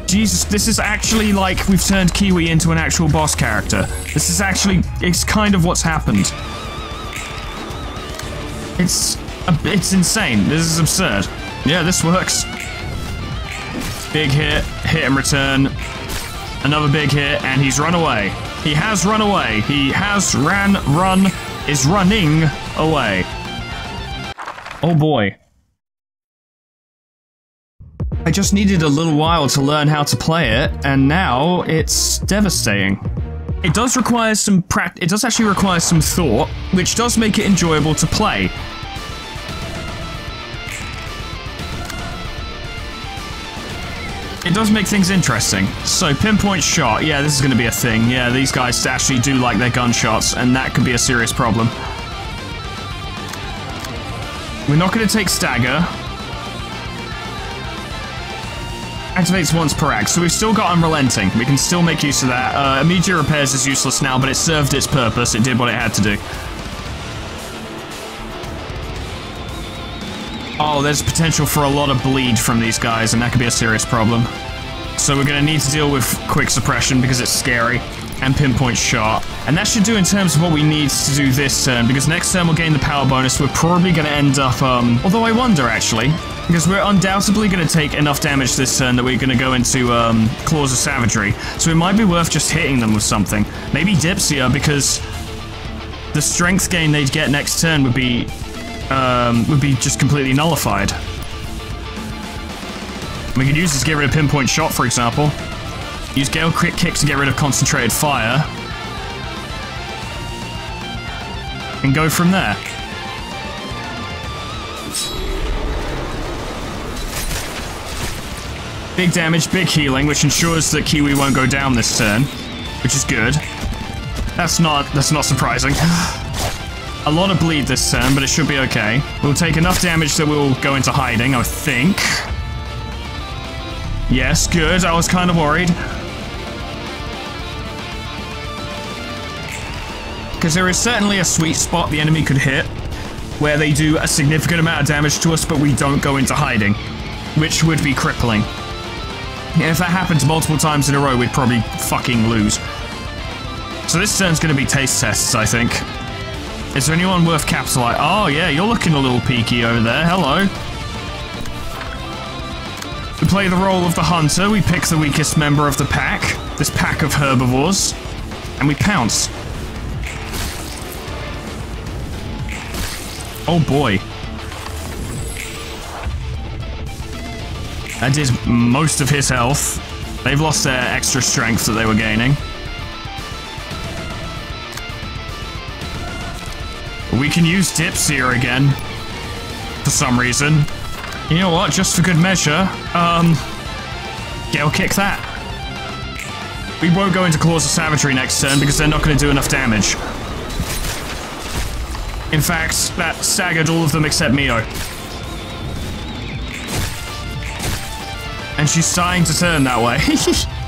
Jesus, this is actually like we've turned Kiwi into an actual boss character. This is actually, it's kind of what's happened. It's insane. This is absurd. Yeah, this works. Big hit and return. Another big hit, and he's run away. He has run away. He has is running away. Oh boy. I just needed a little while to learn how to play it, and now it's devastating. It does require some it does actually require some thought, which does make it enjoyable to play. It does make things interesting. So, pinpoint shot. Yeah, this is going to be a thing. Yeah, these guys actually do like their gunshots, and that could be a serious problem. We're not going to take stagger. Activates once per act, so we've still got unrelenting. We can still make use of that. Immediate repairs is useless now, but it served its purpose. It did what it had to do. Oh, there's potential for a lot of bleed from these guys, and that could be a serious problem. So we're going to need to deal with quick suppression because it's scary, and pinpoint shot. And that should do in terms of what we need to do this turn, because next turn we'll gain the power bonus. We're probably going to end up, although I wonder, actually, because we're undoubtedly going to take enough damage this turn that we're going to go into, Claws of Savagery. So it might be worth just hitting them with something. Maybe Dipsia, because the strength gain they'd get next turn would be just completely nullified. We could use this to get rid of pinpoint shot, for example. Use Gale Crit Kick to get rid of concentrated fire. And go from there. Big damage, big healing, which ensures that Kiwi won't go down this turn, which is good. That's not surprising. A lot of bleed this turn, but it should be okay. We'll take enough damage that we'll go into hiding, I think. Yes, good. I was kind of worried. Because there is certainly a sweet spot the enemy could hit, where they do a significant amount of damage to us, but we don't go into hiding, which would be crippling. And if that happens multiple times in a row, we'd probably fucking lose. So this turn's going to be taste tests, I think. Is there anyone worth capitalizing? Oh yeah, you're looking a little peaky over there. Hello. We play the role of the hunter. We pick the weakest member of the pack, this pack of herbivores, and we pounce. Oh boy. That is most of his health. They've lost their extra strength that they were gaining. We can use Dipsia again. For some reason. You know what? Just for good measure. Gale Kick that. We won't go into Claws of Savagery next turn because they're not going to do enough damage. In fact, that staggered all of them except Mio. And she's starting to turn that way.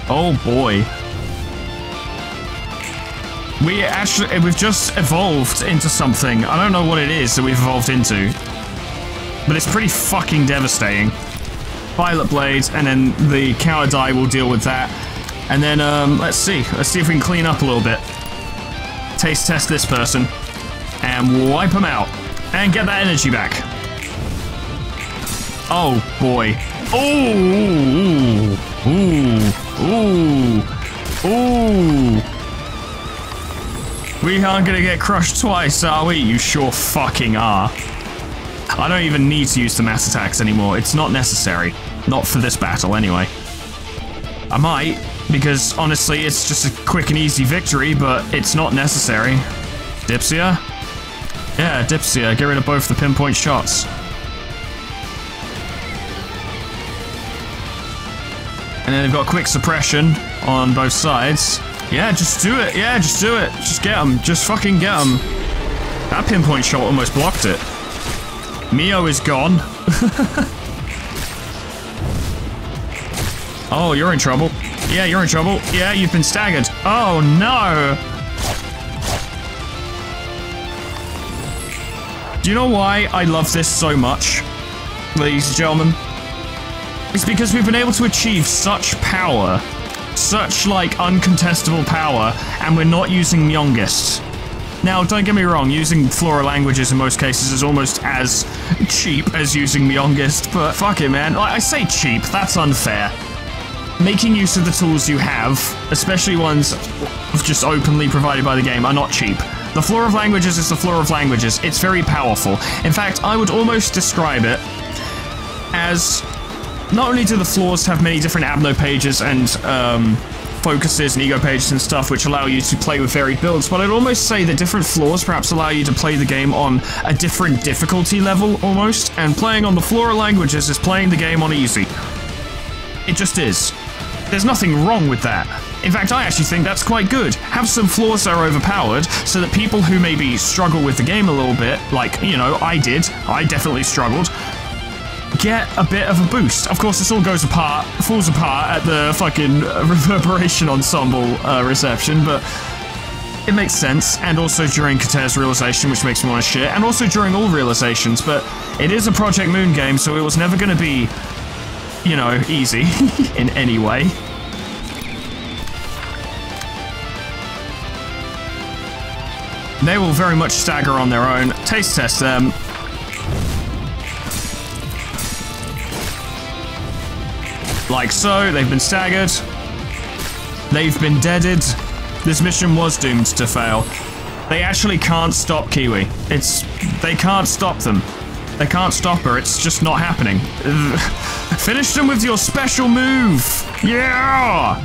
Oh boy. We've just evolved into something. I don't know what it is that we've evolved into. But it's pretty fucking devastating. Violet Blades, and then the counter die will deal with that. And then, let's see. Let's see if we can clean up a little bit. Taste test this person. And wipe them out. And get that energy back. Oh, boy. Ooh. Ooh. Ooh. Ooh. We aren't gonna get crushed twice, are we? You sure fucking are. I don't even need to use the mass attacks anymore. It's not necessary. Not for this battle, anyway. I might, because honestly, it's just a quick and easy victory, but it's not necessary. Dipsia? Yeah, Dipsia. Get rid of both the pinpoint shots. And then they've got quick suppression on both sides. Yeah, just do it. Yeah, just do it. Just get them. Just fucking get them. That pinpoint shot almost blocked it. Mio is gone. Oh, you're in trouble. Yeah, you're in trouble. Yeah, you've been staggered. Oh, no. Do you know why I love this so much, ladies and gentlemen? It's because we've been able to achieve such power, such, like, uncontestable power, and we're not using youngest. Now, don't get me wrong, using Flora languages in most cases is almost as cheap as using youngest, but fuck it, man. I say cheap, that's unfair. Making use of the tools you have, especially ones just openly provided by the game, are not cheap. The Flora of Languages is the Flora of Languages. It's very powerful. In fact, I would almost describe it as not only do the floors have many different abno pages and focuses and ego pages and stuff which allow you to play with varied builds, but I'd almost say that different floors perhaps allow you to play the game on a different difficulty level almost, and playing on the Flora languages is playing the game on easy. It just is. There's nothing wrong with that. In fact, I actually think that's quite good. Have some floors that are overpowered so that people who maybe struggle with the game a little bit, like, you know, I definitely struggled, get a bit of a boost. Of course, this all falls apart at the fucking Reverberation Ensemble reception, but it makes sense. And also during Kater's realization, which makes me want to shit, and also during all realizations, but it is a Project Moon game, so it was never going to be, you know, easy in any way. They will very much stagger on their own. Taste test them. Like so, they've been staggered. They've been deaded. This mission was doomed to fail. They actually can't stop Kiwi. They can't stop them. They can't stop her, it's just not happening. Finish them with your special move! Yeah!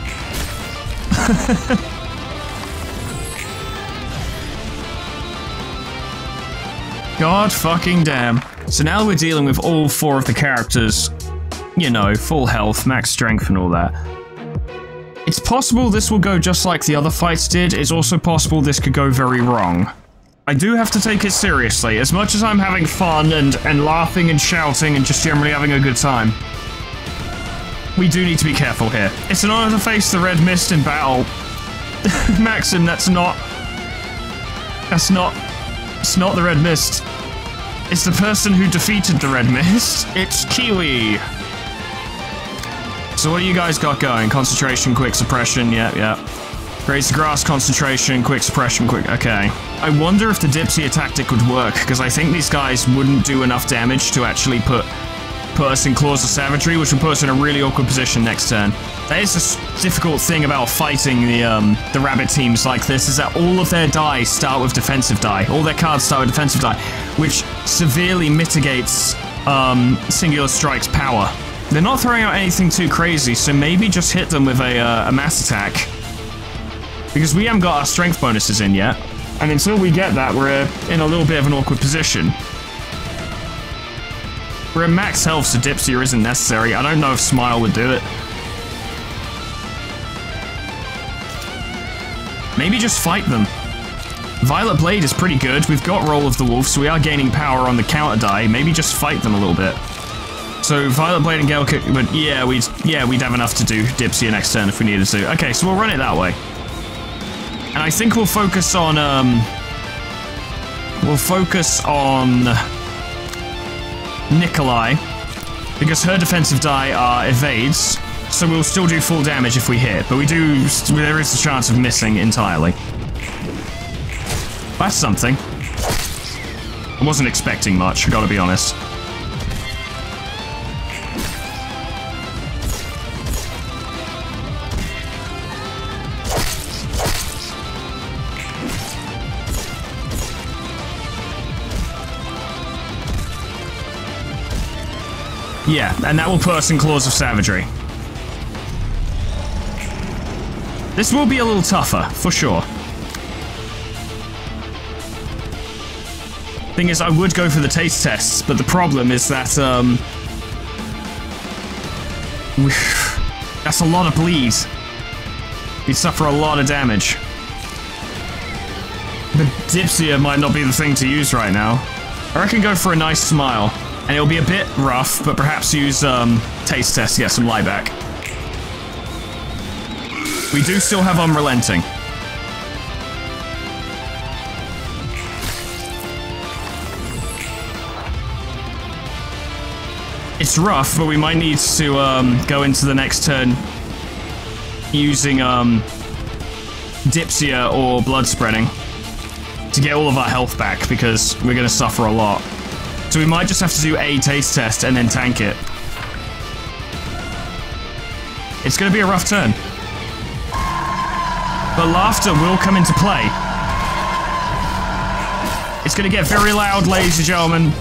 God fucking damn. So now we're dealing with all 4 of the characters. You know, full health, max strength and all that. It's possible this will go just like the other fights did. It's also possible this could go very wrong. I do have to take it seriously. As much as I'm having fun and laughing and shouting and just generally having a good time, we do need to be careful here. It's an honor to face the Red Mist in battle. Maxim, it's not the Red Mist. It's the person who defeated the Red Mist. It's Kiwi. So what do you guys got going? Concentration, quick suppression, yeah. Graze the grass, concentration, quick suppression, quick, okay. I wonder if the Dipsy tactic would work, because I think these guys wouldn't do enough damage to actually put us in Claws of Savagery, which would put us in a really awkward position next turn. That is the difficult thing about fighting the rabbit teams like this, is that all of their die start with defensive die. All their cards start with defensive die, which severely mitigates Singular Strike's power. They're not throwing out anything too crazy, so maybe just hit them with a mass attack. Because we haven't got our strength bonuses in yet, and until we get that, we're in a little bit of an awkward position. We're at max health, so Dipsy isn't necessary. I don't know if Smile would do it. Maybe just fight them. Violet Blade is pretty good. We've got Roll of the Wolf, so we are gaining power on the counter die. Maybe just fight them a little bit. So Violet Blade and Gale Kick, but yeah, we'd have enough to do Dipsy next turn if we needed to. Okay, so we'll run it that way. And I think we'll focus on Nikolai, because her defensive die are evades, so we'll still do full damage if we hit, but there is a chance of missing entirely. That's something. I wasn't expecting much, I gotta be honest. Yeah, and that will put us in Claws of Savagery. This will be a little tougher, for sure. Thing is, I would go for the taste tests, but the problem is that, that's a lot of bleed. You'd suffer a lot of damage. The Dipsia might not be the thing to use right now. I reckon go for a nice Smile. And it'll be a bit rough, but perhaps use taste test to get some light back. We do still have Unrelenting. It's rough, but we might need to go into the next turn using Dipsia or blood spreading to get all of our health back, because we're going to suffer a lot. So we might just have to do a taste test and then tank it. It's going to be a rough turn. But laughter will come into play. It's going to get very loud, ladies and gentlemen.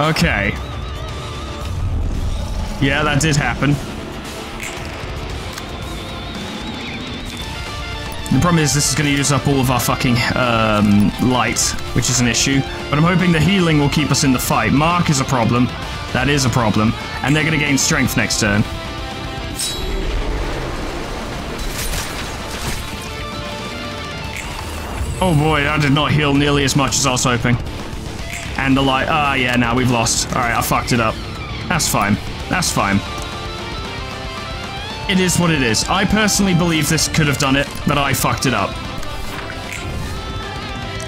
Okay. Yeah, that did happen. The problem is this is going to use up all of our fucking light, which is an issue. But I'm hoping the healing will keep us in the fight. Mark is a problem. That is a problem. And they're going to gain strength next turn. Oh boy, that did not heal nearly as much as I was hoping. And the light. Ah, yeah, now we've lost. Alright, I fucked it up. That's fine. That's fine. It is what it is. I personally believe this could have done it, but I fucked it up.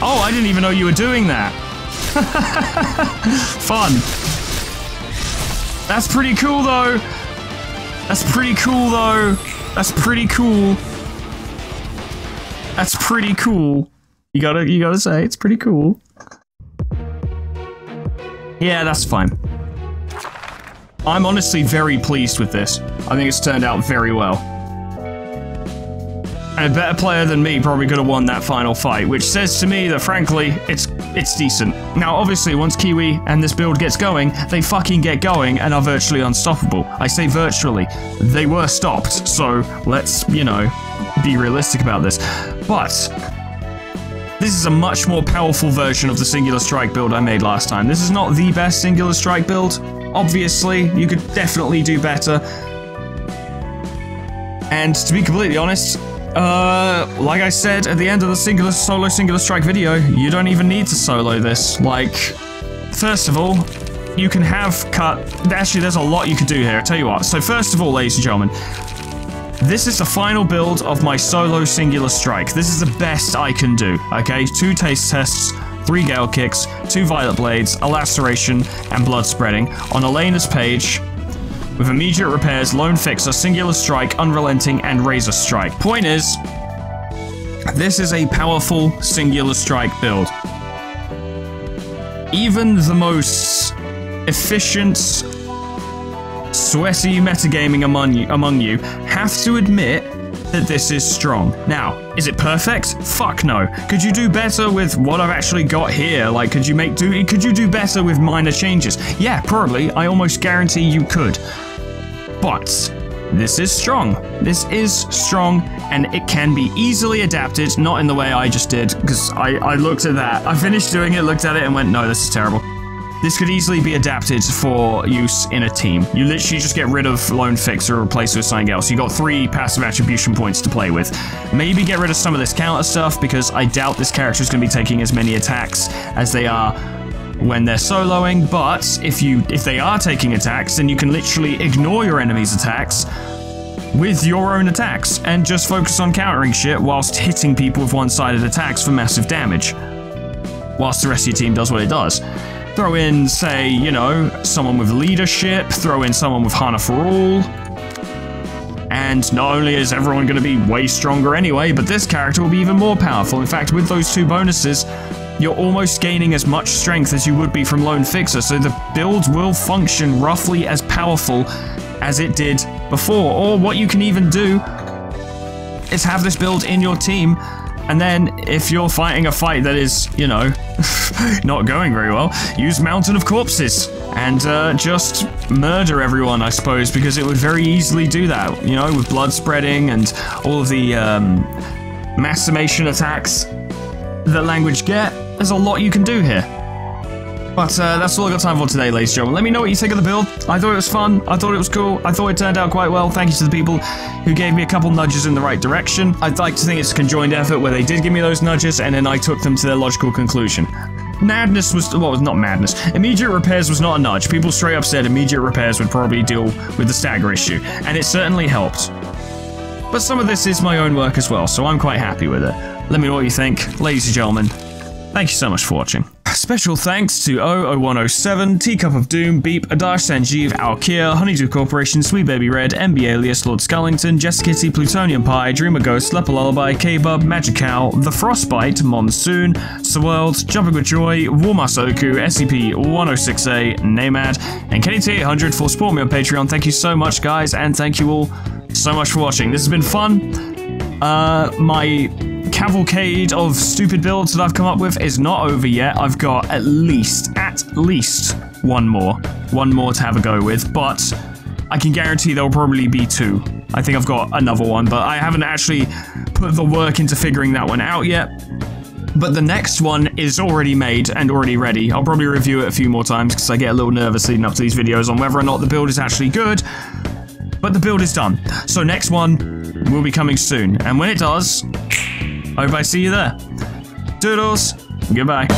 Oh, I didn't even know you were doing that. Fun. That's pretty cool, though. That's pretty cool, though. That's pretty cool. That's pretty cool. You gotta say, it's pretty cool. Yeah, that's fine. I'm honestly very pleased with this. I think it's turned out very well. And a better player than me probably could have won that final fight, which says to me that, frankly, it's decent. Now, obviously, once Kiwi and this build gets going, they fucking get going and are virtually unstoppable. I say virtually. They were stopped, so let's, you know, be realistic about this. But this is a much more powerful version of the Singular Strike build I made last time. This is not the best Singular Strike build. Obviously, you could definitely do better. And to be completely honest, like I said at the end of the solo Singular Strike video, you don't even need to solo this. Like, first of all, you can have cut... Actually, there's a lot you could do here, I'll tell you what. So first of all, ladies and gentlemen, this is the final build of my solo Singular Strike. This is the best I can do, okay? 2 taste tests, 3 Gale Kicks, 2 Violet Blades, a Laceration, and Blood Spreading on Elena's page with immediate repairs, Lone Fixer, Singular Strike, Unrelenting, and Razor Strike. Point is, this is a powerful Singular Strike build. Even the most efficient, sweaty metagaming among you have to admit that this is strong. Now, is it perfect? Fuck no. Could you do better with what I've actually got here? Like, could you do better with minor changes? Yeah, probably. I almost guarantee you could. But this is strong. This is strong, and it can be easily adapted, not in the way I just did, because I looked at that. I finished doing it, looked at it, and went, no, this is terrible. This could easily be adapted for use in a team. You literally just get rid of Lone Fixer or replace it with something else. You got 3 passive attribution points to play with. Maybe get rid of some of this counter stuff, because I doubt this character is going to be taking as many attacks as they are when they're soloing, but if they are taking attacks, then you can literally ignore your enemy's attacks with your own attacks, and just focus on countering shit whilst hitting people with one-sided attacks for massive damage, whilst the rest of your team does what it does. Throw in, say, you know, someone with leadership, throw in someone with Hana for All, and not only is everyone going to be way stronger anyway, but this character will be even more powerful. In fact, with those 2 bonuses, you're almost gaining as much strength as you would be from Lone Fixer, so the build will function roughly as powerful as it did before. Or what you can even do is have this build in your team, and then if you're fighting a fight that is, you know, not going very well, use Mountain of Corpses and just murder everyone, I suppose, because it would very easily do that, you know, with blood spreading and all of the mass summation attacks that language get. There's a lot you can do here. But that's all I got time for today, ladies and gentlemen. Let me know what you think of the build. I thought it was fun. I thought it was cool. I thought it turned out quite well. Thank you to the people who gave me a couple nudges in the right direction. I'd like to think it's a conjoined effort where they did give me those nudges and then I took them to their logical conclusion. Madness was, well, not madness. Immediate repairs was not a nudge. People straight up said immediate repairs would probably deal with the stagger issue, and it certainly helped. But some of this is my own work as well, so I'm quite happy with it. Let me know what you think. Ladies and gentlemen, thank you so much for watching. Special thanks to 00107, Teacup of Doom, Beep, Adash Sanjeev, Alkia, Honeydew Corporation, Sweet Baby Red, MB Alias, Lord Scullington, Jessakitty, Plutonium Pie, Dreamer Ghost, Leper Lullaby, K-Bub, Magical, The Frostbite, Monsoon, Swirled, Jumping with Joy, Warmasoku, SCP-106A, Namad, and KT800 for supporting me on Patreon. Thank you so much, guys, and thank you all so much for watching. This has been fun. My cavalcade of stupid builds that I've come up with is not over yet. I've got at least one more to have a go with, but I can guarantee there'll probably be 2. I think I've got another one, but I haven't actually put the work into figuring that one out yet. But the next one is already made and already ready. I'll probably review it a few more times because I get a little nervous leading up to these videos on whether or not the build is actually good. But the build is done. So next one will be coming soon. And when it does, I hope I see you there. Toodles. Goodbye.